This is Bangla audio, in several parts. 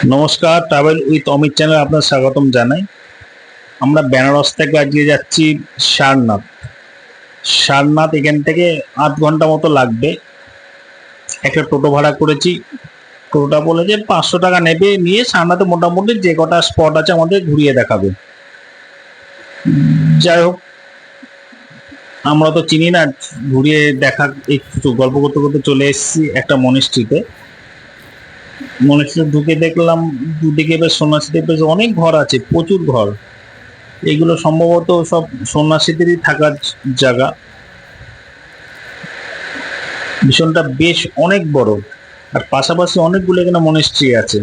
নমস্কার, ট্রাভেল উইথ অমিত চ্যানেলে আপনার স্বাগতম জানাই। আমরা বেনারস থেকে আজকে যাচ্ছি সারনাথ। সারনাথ এখান থেকে ৮ ঘন্টা মতো লাগবে। একটা টোটো ভাড়া করেছি। টোটোটা বলেছে ৫০০ টাকা নেবে, নিয়ে সারনাথে মোটামুটি যে কটা স্পট আছে আমাদের ঘুরিয়ে দেখাবে। যাই হোক, আমরা তো চিনি না, ঘুরিয়ে দেখা একটু গল্প করতে করতে চলে এসেছি একটা মনিস্ট্রিতে। মনিস্ট্রি ঢুকে দেখলাম দুদিকে বেশ সন্ন্যাসীদের বেশ অনেক ঘর আছে, প্রচুর ঘর। এগুলো সম্ভবত সব সন্ন্যাসীদেরই থাকার জায়গা। মিশনটা বেশ অনেক বড়, আর পাশাপাশি অনেকগুলো এখানে মনিস্ট্রি আছে।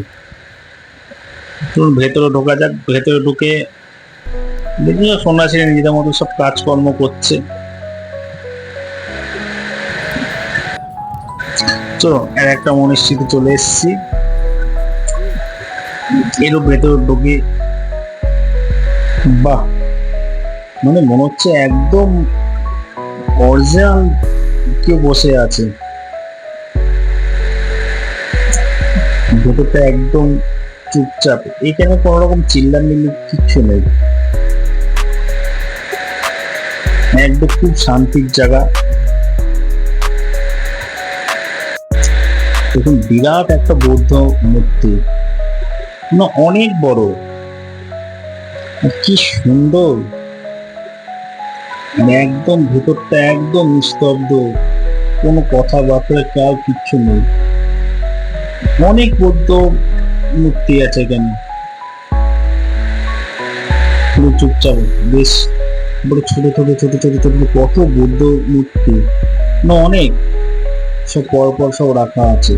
চলুন ভেতরে ঢোকা যাক। ভেতরে ঢুকে দেখি সন্ন্যাসীরা নিজেদের মতো সব কাজকর্ম করছে। চলো, আর একটা মনিস্ট্রিতে চলে এসেছি। এরও ভেতরে ঢুকে বাহ, মানে মনে হচ্ছে একদম অরিজিনাল কেউ বসে আছে। ভেতরটা একদম চুপচাপ, এখানে কোনো রকম চিল্লামিল্লি কিচ্ছু নেই, একদম খুব শান্তির জায়গা। দেখুন, বিরাট একটা বৌদ্ধ মূর্তি, না অনেক বড়, কি সুন্দর। একদম ভেতরটা একদম নিস্তব্ধ, কোনো কথাবার্তা কার কিচ্ছু নেই। অনেক বৌদ্ধ মূর্তি আছে এখানে, পুরো চুপচাপ। বেশ বড় ছোট ছোট ছোট ছোট ছোট কত বৌদ্ধ মূর্তি, না অনেক, সব পরপর সব রাখা আছে।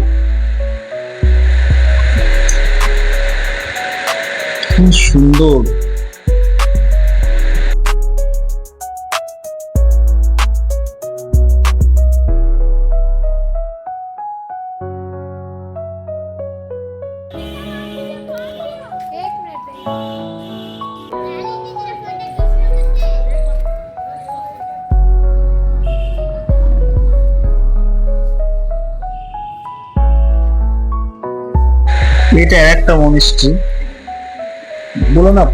কি সুন্দর। এটা একটা মনিস্ট্রি, বলো না,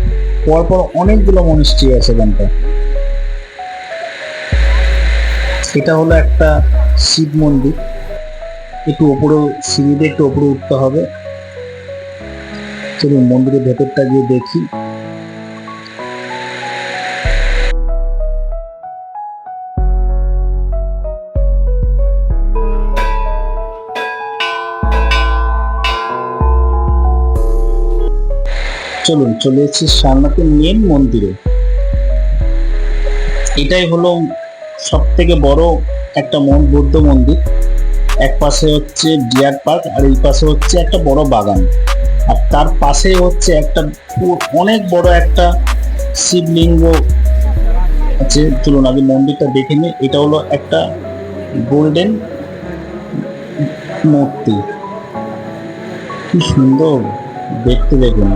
পরপর অনেকগুলো মনিস্ট্রি আছে এখানটা। এটা হলো একটা শিব মন্দির, একটু ওপরে সিঁড়িতে একটু ওপরে উঠতে হবে। চলুন মন্দিরের ভেতরটা গিয়ে দেখি। চলুন, চলে এসেছি সারনাথের মেন মন্দিরে। এটাই হলো সব থেকে বড় একটা বৌদ্ধ মন্দির। এক পাশে হচ্ছে ডিয়ার পার্ক, আর এই পাশে হচ্ছে একটা বড় বাগান, আর তার পাশে হচ্ছে একটা অনেক বড় একটা শিবলিঙ্গ আছে। চলুন আগে মন্দিরটা দেখে নিই। এটা হলো একটা গোল্ডেন মূর্তি, কি সুন্দর দেখতে। দেখুন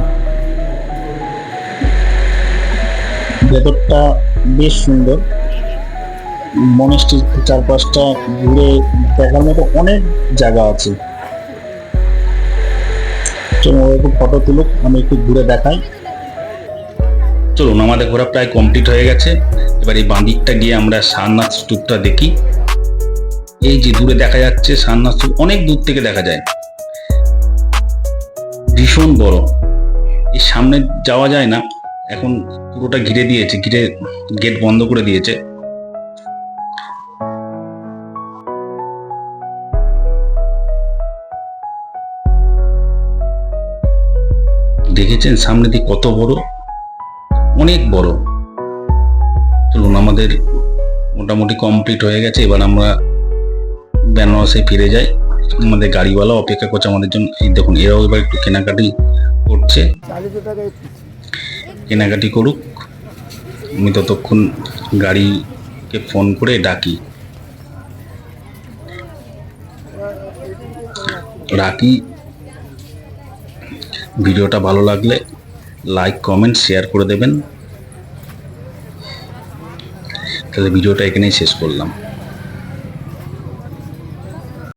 ভেতরটা বেশ সুন্দর। মনেস্ট্রির চারপাশটা ঘুরে দেখার মতো অনেক জায়গা আছে। চলুন একটু ফটো তুলুক, আমি একটু ঘুরে দেখাই। চলুন, আমাদের ঘোরা প্রায় কমপ্লিট হয়ে গেছে। এবার এই বাঁ দিকটা গিয়ে আমরা সারনাথ স্তূপটা দেখি। এই যে দূরে দেখা যাচ্ছে সারনাথ স্তূপ, অনেক দূর থেকে দেখা যায়, ভীষণ বড়। এই সামনে যাওয়া যায় না, এখন পুরোটা ঘিরে দিয়েছে, ঘিরে গেট বন্ধ করে দিয়েছে। দেখেছেন সামনে দিয়ে কত বড়, অনেক বড়। চলুন, আমাদের মোটামুটি কমপ্লিট হয়ে গেছে। এবার আমরা বেনারসে ফিরে যাই। আমাদের গাড়িওয়ালা অপেক্ষা করছে আমাদের জন্য। এই দেখুন, এরাও এবার একটু কেনাকাটি করছে, কেনাকাটি করুক। আমি ততক্ষণ গাড়িকে ফোন করে ডাকি, রাখি। ভিডিওটা ভালো লাগলে লাইক কমেন্ট শেয়ার করে দেবেন। তাহলে ভিডিওটা এখানেই শেষ করলাম।